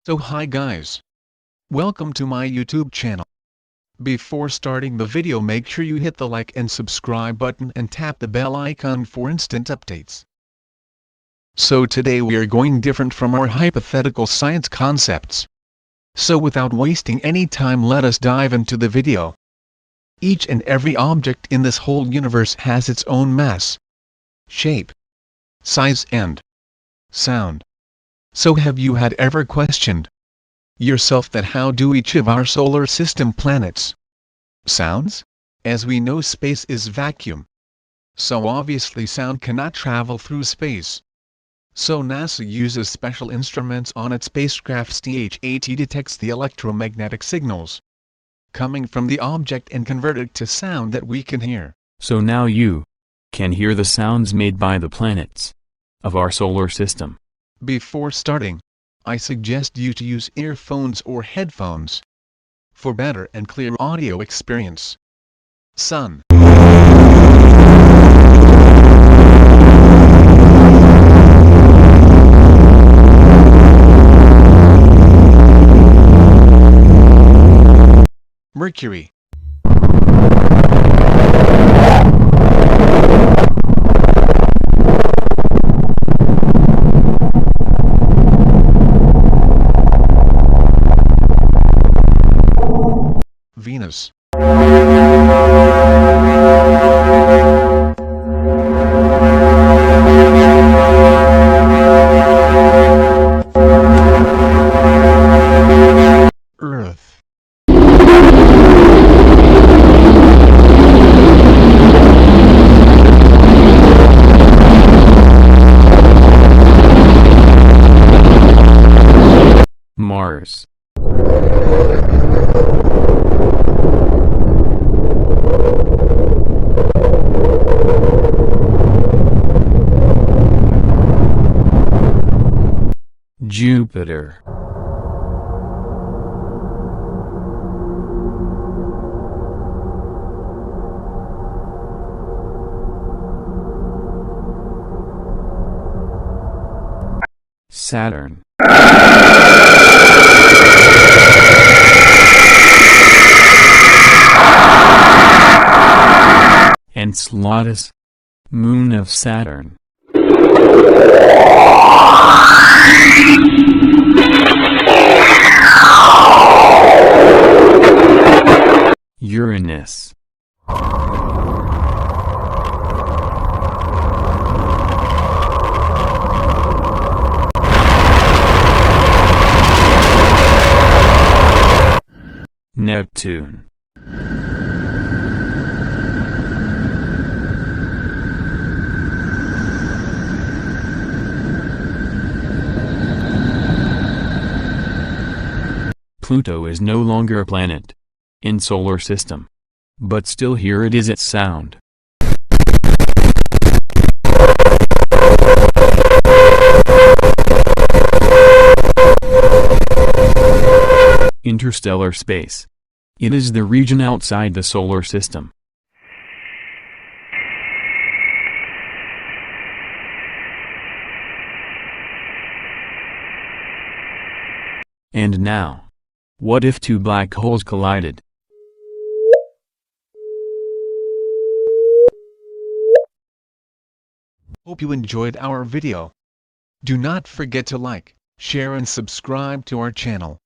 So hi guys. Welcome to my YouTube channel. Before starting the video, make sure you hit the like and subscribe button and tap the bell icon for instant updates. So today we are going different from our hypothetical science concepts. So without wasting any time, let us dive into the video. Each and every object in this whole universe has its own mass, shape, size and sound. So have you had ever questioned yourself that how do each of our solar system planets sounds? As we know, space is vacuum. So obviously sound cannot travel through space. So NASA uses special instruments on its spacecraft's THAT detects the electromagnetic signals coming from the object and convert it to sound that we can hear. So now you can hear the sounds made by the planets of our solar system. Before starting, I suggest you to use earphones or headphones for better and clear audio experience. Sun. Mercury. Venus. Earth. Mars. Jupiter. Saturn. Enceladus, moon of Saturn. Uranus. Neptune. Pluto is no longer a planet in solar system, but still here it is its sound. Interstellar space. It is the region outside the solar system. And now, what if two black holes collided? Hope you enjoyed our video. Do not forget to like, share and subscribe to our channel.